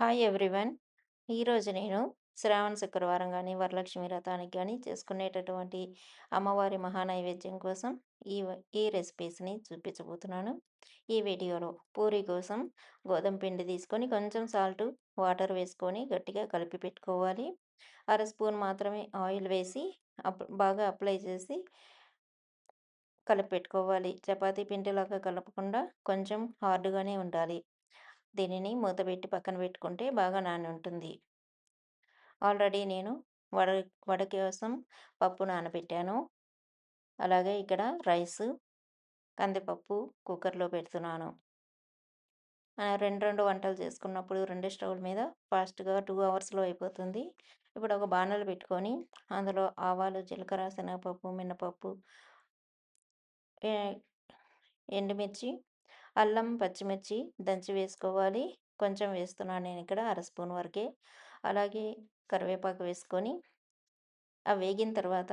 Hi everyone. ఈరోజు నేను శ్రావణ శుక్రవారం గానీ, వరలక్ష్మి వ్రతానికి గానీ చేసుకునేటటువంటి అమ్మవారి మహానైవేద్యం కోసం ఈ రెసిపీస్‌ని చూపించబోతున్నాను. ఈ వీడియోలో పూరి కోసం గోధుమ పిండి తీసుకొని, కొంచెం సాల్టు, వాటర్ వేసుకొని గట్టిగా కలిపి పెట్టుకోవాలి. అర స్పూన్ మాత్రమే ఆయిల్ వేసి బాగా అప్లై చేసి కలిపి పెట్టుకోవాలి. చపాతీ పిండిలాగా కలపకుండా కొంచెం హార్డ్‌గానే ఉండాలి. దీనిని మూతబెట్టి పక్కన పెట్టుకుంటే బాగా నాని ఉంటుంది. ఆల్రెడీ నేను వడ వడ కోసం పప్పు నానబెట్టాను. అలాగే ఇక్కడ రైసు, కందిపప్పు కుక్కర్‌లో పెడుతున్నాను. 2 వంటలు చేసుకున్నప్పుడు 2 స్టవ్‌ల మీద ఫాస్ట్‌గా 2 అవర్స్‌లో అయిపోతుంది. ఇప్పుడు ఒక బాణలి పెట్టుకొని అందులో ఆవాలు, జీలకర్ర, శనగపప్పు, మినపప్పు, ఎ ఎండుమిర్చి, అల్లం, పచ్చిమిర్చి దంచి వేసుకోవాలి. కొంచెం వేస్తున్నాను నేనిక్కడ అర స్పూన్ వరకే. అలాగే కరివేపాకు వేసుకొని అవి వేగిన తర్వాత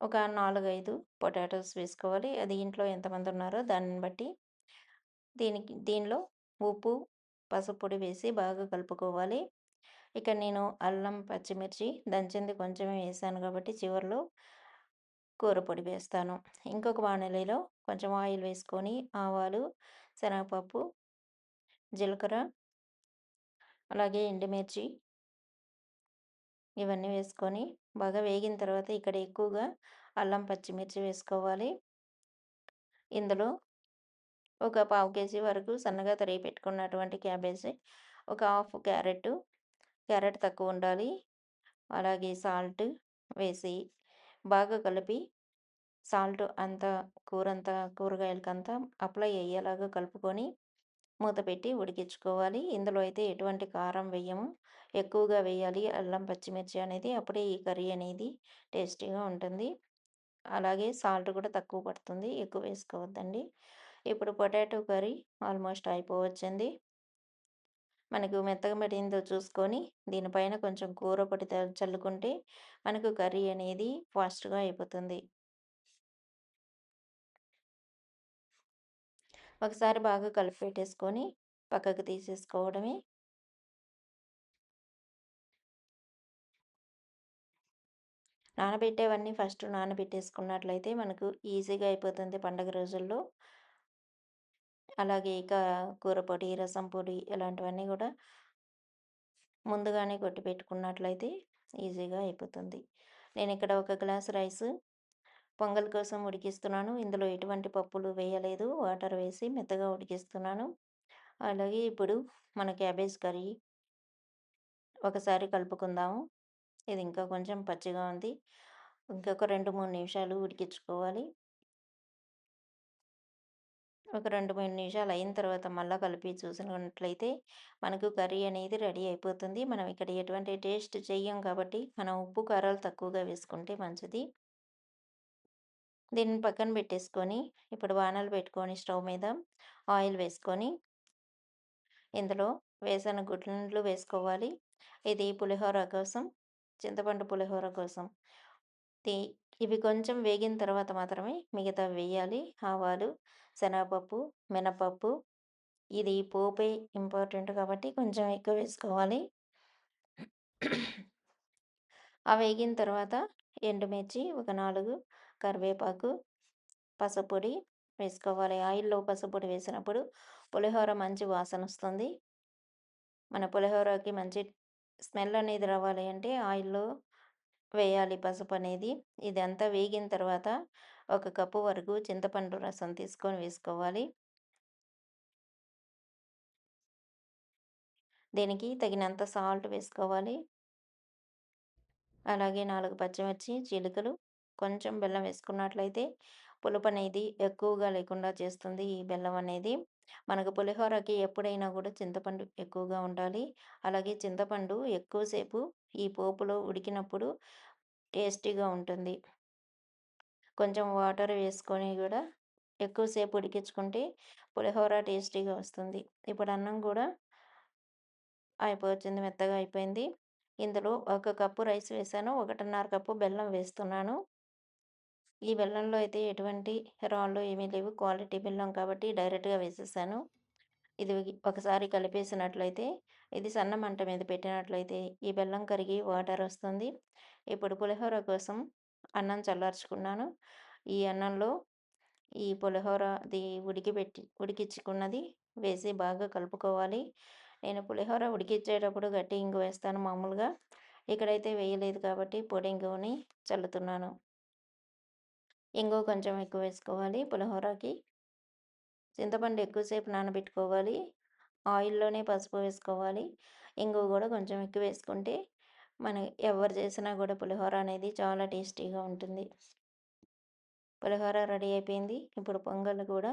ఒక 4, 5 పొటాటోస్ వేసుకోవాలి. అది ఇంట్లో ఎంతమంది ఉన్నారో దానిని బట్టి. దీనిలో ఉప్పు, పసుపు పొడి వేసి బాగా కలుపుకోవాలి. ఇక నేను అల్లం, పచ్చిమిర్చి దంచింది కొంచెమే వేసాను కాబట్టి చివరిలో కూర పొడి వేస్తాను. ఇంకొక బాణలిలో కొంచెం ఆయిల్ వేసుకొని ఆవాలు, శనగపప్పు, జీలకర్ర, అలాగే ఎండుమిర్చి ఇవన్నీ వేసుకొని బాగా వేగిన తర్వాత ఇక్కడ ఎక్కువగా అల్లం, పచ్చిమిర్చి వేసుకోవాలి. ఇందులో ఒక పావు కేజీ వరకు సన్నగా తరిగి పెట్టుకున్నటువంటి క్యాబేజీ, ఒక హాఫ్ క్యారెట్, క్యారెట్ తక్కువ ఉండాలి. అలాగే సాల్ట్ వేసి బాగా కలిపి సాల్ట్ అంతా కూరగాయలకంతా అప్లై అయ్యేలాగా కలుపుకొని మూత పెట్టి ఉడికించుకోవాలి. ఇందులో అయితే ఎటువంటి కారం వేయము. ఎక్కువగా వేయాలి అల్లం, పచ్చిమిర్చి అనేది. అప్పుడే ఈ కర్రీ అనేది టేస్టీగా ఉంటుంది. అలాగే సాల్ట్ కూడా తక్కువ పడుతుంది. ఎక్కువ వేసుకోవద్దండి. ఇప్పుడు పొటాటో కర్రీ ఆల్మోస్ట్ అయిపోవచ్చింది. మనకు మెత్తగా పడిందో చూసుకొని దీనిపైన కొంచెం కూర పొడి చల్లుకుంటే మనకు కర్రీ అనేది ఫాస్ట్‌గా అయిపోతుంది. ఒకసారి బాగా కలిపి పెట్టేసుకొని పక్కకు తీసేసుకోవడమే. నానబెట్టేవన్నీ ఫస్ట్ నానబెట్టేసుకున్నట్లయితే మనకు ఈజీగా అయిపోతుంది పండగ రోజుల్లో. అలాగే ఇక కూర పొడి, రసం పొడి ఇలాంటివన్నీ గూడా ముందుగానే కొట్టి పెట్టుకున్నట్లయితే ఈజీగా అయిపోతుంది. నేనిక్కడ ఒక గ్లాస్ రైసు పొంగల్ కోసం ఉడికిస్తున్నాను. ఇందులో ఎటువంటి పప్పులు వేయలేదు. వాటర్ వేసి మెత్తగా ఉడికిస్తున్నాను. అలాగే ఇప్పుడు మన క్యాబేజ్ కర్రీ ఒకసారి కలుపుకుందాము. ఇది ఇంకా కొంచెం పచ్చిగా ఉంది. ఇంకొక 2, 3 నిమిషాలు ఉడికించుకోవాలి. ఒక 2, 3 నిమిషాలు అయిన తర్వాత మళ్ళా కలిపి చూసినట్లయితే మనకు కర్రీ అనేది రెడీ అయిపోతుంది. మనం ఇక్కడ ఎటువంటి టేస్ట్ చెయ్యం కాబట్టి మనం ఉప్పు, కారాలు తక్కువగా వేసుకుంటే మంచిది. దీన్ని పక్కన పెట్టేసుకొని ఇప్పుడు బాణలు పెట్టుకొని స్టవ్ మీద ఆయిల్ వేసుకొని ఇందులో వేసిన గుడ్లు వేసుకోవాలి. ఇది పులిహోర కోసం, చింతపండు పులిహోర కోసం. తి ఇవి కొంచెం వేగిన తర్వాత మాత్రమే మిగతావి వేయాలి. ఆవాలు, శనగపప్పు, మినపప్పు ఇది పోపే ఇంపార్టెంట్ కాబట్టి కొంచెం ఎక్కువ వేసుకోవాలి. వేగిన తర్వాత ఎండుమిర్చి ఒక 4, కరివేపాకు, పసుపొడి వేసుకోవాలి. ఆయిల్‌లో పసుపొడి వేసినప్పుడు పులిహోర మంచి వాసనొస్తుంది. మన పులిహోరకి మంచి స్మెల్ అనేది రావాలి అంటే ఆయిల్‌లో వేయాలి పసుపనేది. ఇదంతా వేగిన తర్వాత ఒక కప్పు వరకు చింతపండు రసం తీసుకొని వేసుకోవాలి. దీనికి తగినంత సాల్ట్ వేసుకోవాలి. అలాగే 4 పచ్చిమిర్చి చీలికలు, కొంచెం బెల్లం వేసుకున్నట్లయితే పులుపనేది ఎక్కువగా లేకుండా చేస్తుంది ఈ బెల్లం అనేది. మనకు పులిహోరకి ఎప్పుడైనా కూడా చింతపండు ఎక్కువగా ఉండాలి. అలాగే చింతపండు ఎక్కువ సేపు ఈ పోపులో ఉడికినప్పుడు టేస్టీగా ఉంటుంది. కొంచెం వాటర్ వేసుకొని గూడా ఎక్కువ సేపు ఉడికించుకుంటే పులిహోర టేస్టీగా వస్తుంది. ఇప్పుడు అన్నం గూడా అయిపోవచ్చింది. మెత్తగా అయిపోయింది. ఇందులో ఒక కప్పు రైస్ వేశాను. 1:30 కప్పు బెల్లం వేస్తున్నాను. ఈ బెల్లంలో అయితే ఎటువంటి రాళ్ళు ఏమీ లేవు. క్వాలిటీ బెల్లం కాబట్టి డైరెక్ట్‌గా వేసేసాను. ఇది ఒకసారి కలిపేసినట్లయితే, ఇది సన్న మంట మీద పెట్టినట్లయితే ఈ బెల్లం కరిగి వాటర్ వస్తుంది. ఇప్పుడు పులిహోర కోసం అన్నం చల్లార్చుకున్నాను. ఈ అన్నంలో ఈ పులిహోరది ఉడికించుకున్నది వేసి బాగా కలుపుకోవాలి. నేను పులిహోర ఉడికించేటప్పుడు గట్టి ఇంగు వేస్తాను మామూలుగా. ఇక్కడైతే వేయలేదు కాబట్టి పొడి ఇంగువని చల్లుతున్నాను. ఇంగువ కొంచెం ఎక్కువ వేసుకోవాలి పులిహోరకి. చింతపండు ఎక్కువసేపు నానబెట్టుకోవాలి. ఆయిల్‌లోనే పసుపు వేసుకోవాలి. ఇంగువ గూడా కొంచెం ఎక్కువ వేసుకుంటే ఎవరు చేసినా గూడా పులిహోర అనేది చాలా టేస్టీగా ఉంటుంది. పులిహోర రెడీ అయిపోయింది. ఇప్పుడు పొంగల్ కూడా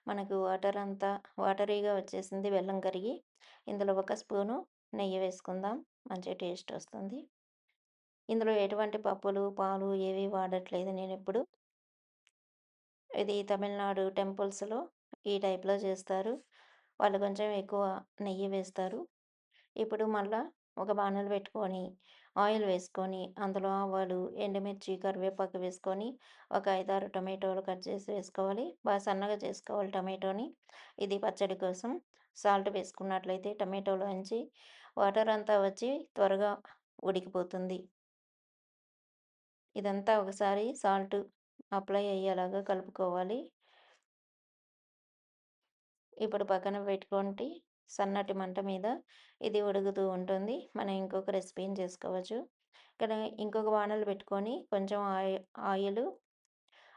మనకు వాటర్ అంతా వాటరీగా వచ్చేసింది బెల్లం కరిగి. ఇందులో ఒక స్పూను నెయ్యి వేసుకుందాం. మంచి టేస్ట్ వస్తుంది. ఇందులో ఎటువంటి పప్పులు, పాలు ఏవి వాడట్లేదు నేనిప్పుడు. ఇది తమిళనాడు టెంపుల్స్‌లో ఈ టైప్‌లో చేస్తారు. వాళ్ళు కొంచెం ఎక్కువ నెయ్యి వేస్తారు. ఇప్పుడు మళ్ళా ఒక బాణలి పెట్టుకొని, ఆయిల్ వేసుకొని, అందులో ఆవాలు, ఎండుమిర్చి, కరివేపాకు వేసుకొని, ఒక 5, 6 టొమాటోలు కట్ చేసి వేసుకోవాలి. బాగా సన్నగా చేసుకోవాలి టమాటోని. ఇది పచ్చడి కోసం. సాల్ట్ వేసుకున్నట్లయితే టమాటోలోంచి వాటర్ అంతా వచ్చి త్వరగా ఉడికిపోతుంది. ఇదంతా ఒకసారి సాల్ట్ అప్లై అయ్యేలాగా కలుపుకోవాలి. ఇప్పుడు పక్కన పెట్టుకుంటే సన్నటి మంట మీద ఇది ఉడుకుతూ ఉంటుంది. మనం ఇంకొక రెసిపీని చేసుకోవచ్చు. ఇక్కడ ఇంకొక బాణలి పెట్టుకొని కొంచెం ఆయిలు,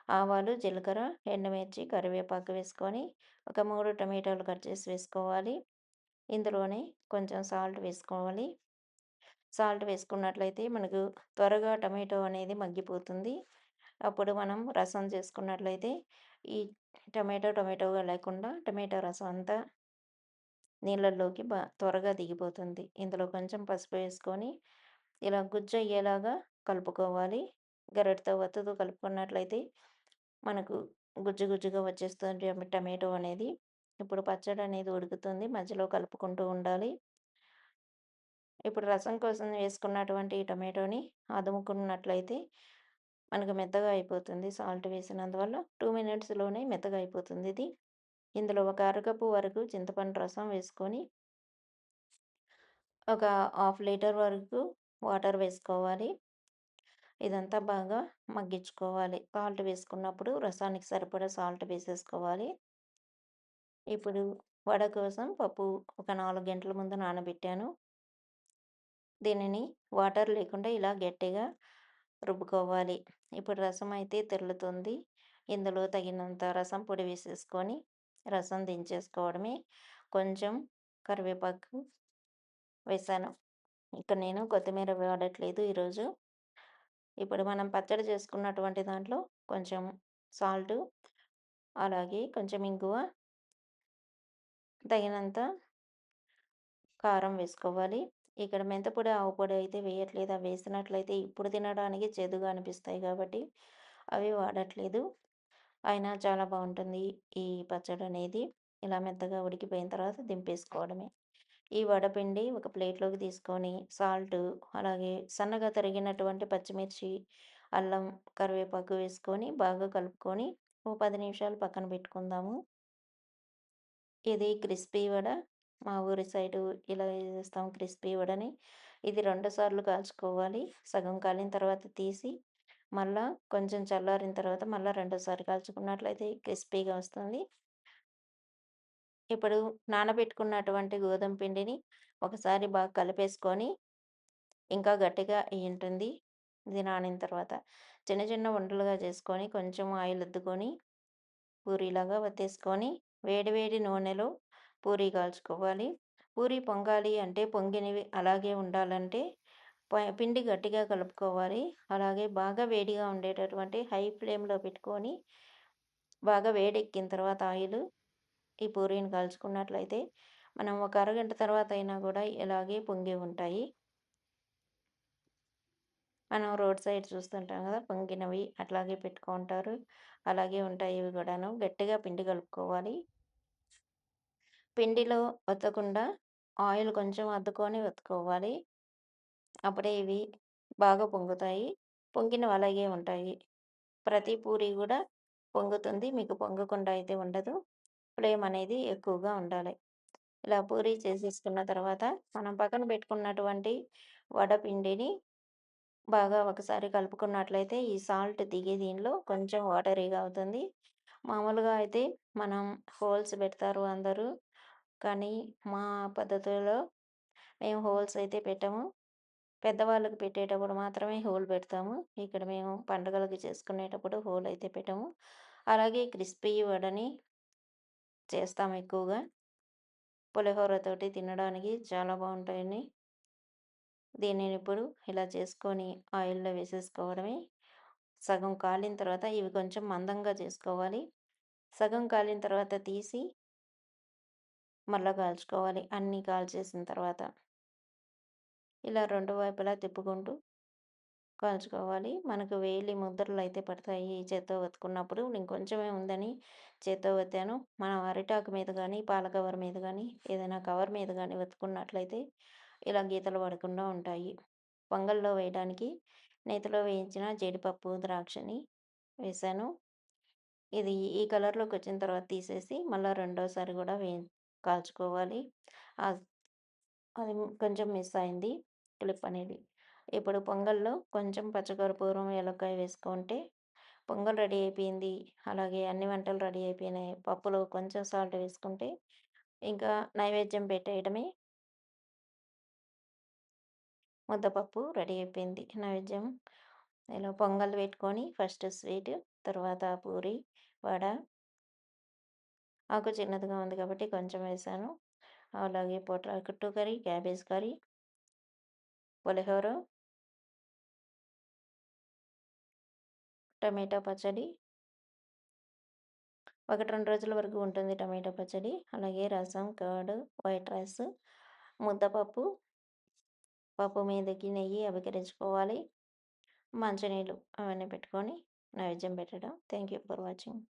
ఆవాలు, జీలకర్ర, ఎండుమిర్చి, కరివేపాకు వేసుకొని ఒక 3 టమాటాలు కట్ చేసి వేసుకోవాలి. ఇందులోనే కొంచెం సాల్ట్ వేసుకోవాలి. సాల్ట్ వేసుకున్నట్లయితే మనకు త్వరగా టమాటో అనేది మగ్గిపోతుంది. అప్పుడు మనం రసం చేసుకున్నట్లయితే ఈ టమాటోగా లేకుండా టమాటో రసం అంతా నీళ్ళల్లోకి త్వరగా దిగిపోతుంది. ఇందులో కొంచెం పసుపు వేసుకొని ఇలా గుజ్జయ్యేలాగా కలుపుకోవాలి. గరిటెతో ఒత్తుతూ కలుపుకున్నట్లయితే మనకు గుజ్జు గుజ్జుగా వచ్చేస్తుంది టమాటో అనేది. ఇప్పుడు పచ్చడి అనేది ఉడుకుతుంది. మధ్యలో కలుపుకుంటూ ఉండాలి. ఇప్పుడు రసం కోసం వేసుకున్నటువంటి ఈ టమాటోని అదుముకున్నట్లయితే మనకు మెత్తగా అయిపోతుంది. సాల్ట్ వేసినందువల్ల 2 మినిట్స్‌లోనే మెత్తగా అయిపోతుంది ఇది. ఇందులో ఒక అరకప్పు వరకు చింతపండు రసం వేసుకొని, ఒక హాఫ్ లీటర్ వరకు వాటర్ వేసుకోవాలి. ఇదంతా బాగా మగ్గించుకోవాలి. సాల్ట్ వేసుకున్నప్పుడు రసానికి సరిపడా సాల్ట్ వేసేసుకోవాలి. ఇప్పుడు వడ కోసం పప్పు ఒక 4 గంటల ముందు నానబెట్టాను. దీనిని వాటర్ లేకుండా ఇలా గట్టిగా రుబ్బుకోవాలి. ఇప్పుడు రసం అయితే తెరులుతుంది. ఇందులో తగినంత రసం పొడి వేసేసుకొని రసం దించేసుకోవడమే. కొంచెం కరివేపాకు వేశాను. ఇక్కడ నేను కొత్తిమీర వాడట్లేదు ఈరోజు. ఇప్పుడు మనం పచ్చడి చేసుకున్నటువంటి దాంట్లో కొంచెం సాల్టు, అలాగే కొంచెం ఇంగువ, తగినంత కారం వేసుకోవాలి. ఇక్కడ మెంతిపొడి, ఆవ పొడి అయితే వేయట్లేదు. అవి వేసినట్లయితే ఇప్పుడు తినడానికి చేదుగా అనిపిస్తాయి కాబట్టి అవి వాడట్లేదు. అయినా చాలా బావుంటుంది ఈ పచ్చడనేది. ఇలా మెత్తగా ఉడికిపోయిన తర్వాత దింపేసుకోవడమే. ఈ వడపిండి ఒక ప్లేట్‌లోకి తీసుకొని సాల్టు, అలాగే సన్నగా తరిగినటువంటి పచ్చిమిర్చి, అల్లం, కరివేపాకు వేసుకొని బాగా కలుపుకొని ఓ 10 నిమిషాలు పక్కన పెట్టుకుందాము. ఇది క్రిస్పీ వడ. మా ఊరి సైడు ఇలా చేస్తాం క్రిస్పీ వడని. ఇది 2 సార్లు కాల్చుకోవాలి. సగం కాలిన తర్వాత తీసి, మళ్ళా కొంచెం చల్లారిన తర్వాత మళ్ళా రెండోసారి కాల్చుకున్నట్లయితే క్రిస్పీగా వస్తుంది. ఇప్పుడు నానబెట్టుకున్నటువంటి గోధుమ పిండిని ఒకసారి బాగా కలిపేసుకొని, ఇంకా గట్టిగా అయ్యుంటుంది. ఇది నానిన తర్వాత. చిన్న చిన్న ఉండలుగా చేసుకొని, కొంచెం ఆయిల్ అద్దుకొని, పూరీలాగా వత్తేసుకొని, వేడి వేడి నూనెలో పూరి కాల్చుకోవాలి. పూరి పొంగాలి అంటే పొంగినవి అలాగే ఉండాలంటే పిండి గట్టిగా కలుపుకోవాలి. అలాగే బాగా వేడిగా ఉండేటటువంటి హై ఫ్లేమ్‌లో పెట్టుకొని, బాగా వేడెక్కిన తర్వాత ఆయిలు ఈ పూరీని కాల్చుకున్నట్లయితే, మనం ఒక అరగంట తర్వాత అయినా గూడా ఇలాగే పొంగి ఉంటాయి. మనం రోడ్ సైడ్ చూస్తుంటాం గదా! పొంగినవి అట్లాగే పెట్టుకుంటారు. అలాగే ఉంటాయి ఇవి గూడాను. గట్టిగా పిండి కలుపుకోవాలి. పిండిలో ఒత్తకుండా ఆయిల్ కొంచెం అద్దుకొని ఒత్తుకోవాలి. అప్పుడే ఇవి బాగా పొంగుతాయి. పొంగినవి అలాగే ఉంటాయి. ప్రతి పూరి గూడా పొంగుతుంది. మీకు పొంగకుండా అయితే ఉండదు. ఫ్లేమ్ అనేది ఎక్కువగా ఉండాలి. ఇలా పూరి చేసేసుకున్న తర్వాత, మనం పక్కన పెట్టుకున్నటువంటి వడపిండిని బాగా ఒకసారి కలుపుకున్నట్లయితే, ఈ సాల్ట్ దిగి దీనిలో కొంచెం వాటరీగా అవుతుంది. మామూలుగా అయితే మనం హోల్స్ పెడతారు అందరూ. కానీ మా పద్ధతిలో మేము హోల్స్ అయితే పెట్టము. పెద్దవాళ్ళకి పెట్టేటప్పుడు మాత్రమే హోల్ పెడతాము. ఇక్కడ మేము పండుగలకి చేసుకునేటప్పుడు హోల్ అయితే పెట్టము. అలాగే క్రిస్పీ వడని చేస్తాం ఎక్కువగా. పులిహోరతోటి తినడానికి చాలా బావుంటాయండి. దీనినిప్పుడు ఇలా చేసుకొని ఆయిల్‌లో వేసేసుకోవడమే. సగం కాలిన తర్వాత ఇవి కొంచెం మందంగా చేసుకోవాలి. సగం కాలిన తర్వాత తీసి మళ్ళా కాల్చుకోవాలి. అన్నీ కాల్చేసిన తర్వాత. ఇలా 2 వైపులా తిప్పుకుంటూ కాల్చుకోవాలి. మనకు వేలి ముద్రలయితే పడతాయి చేత్తో ఒత్తుకున్నప్పుడు. నేను కొంచెమే ఉందని చేత్తో ఒత్తాను. మనం అరిటాకు మీద గానీ, పాల కవర్ మీద గానీ, ఏదైనా కవర్ మీద గానీ ఒత్తుకున్నట్లయితే ఇలా గీతలు పడకుండా ఉంటాయి. పొంగల్లో వేయడానికి నేతిలో వేయించిన జీడిపప్పు, ద్రాక్షని వేశాను. ఇది ఈ కలర్‌లోకొచ్చిన తర్వాత తీసేసి మళ్ళా రెండోసారి గూడా కాల్చుకోవాలి. ఆహ్, అది కొంచెం మిస్ అయింది క్లిప్ అనేది. ఇప్పుడు పొంగల్‌లో కొంచెం పచ్చకర్పూరం, యాలక్కాయ వేసుకుంటే పొంగల్ రెడీ అయిపోయింది. అలాగే అన్ని వంటలు రెడీ అయిపోయినాయి. పప్పులో కొంచెం సాల్ట్ వేసుకుంటే ఇంకా నైవేద్యం పెట్టేయడమే. ముద్దపప్పు రెడీ అయిపోయింది. నైవేద్యం ఇలా పొంగల్ పెట్టుకొని ఫస్ట్ స్వీటు, తర్వాత పూరి, వడ. ఆకు చిన్నదిగా ఉంది కాబట్టి కొంచెం వేశాను. అలాగే పొటాటో కర్రీ, క్యాబేజ్ కర్రీ, పులిహోర, టమాటా పచ్చడి. 1, 2 రోజుల వరకు ఉంటుంది టమాటా పచ్చడి. అలాగే రసం, కర్డ్, వైట్ రైస్, ముద్దపప్పు, పప్పు మీదకి నెయ్యి అభికరించుకోవాలి. మంచినీళ్ళు అవన్నీ పెట్టుకొని నైవేద్యం పెట్టడం. Thank you for watching.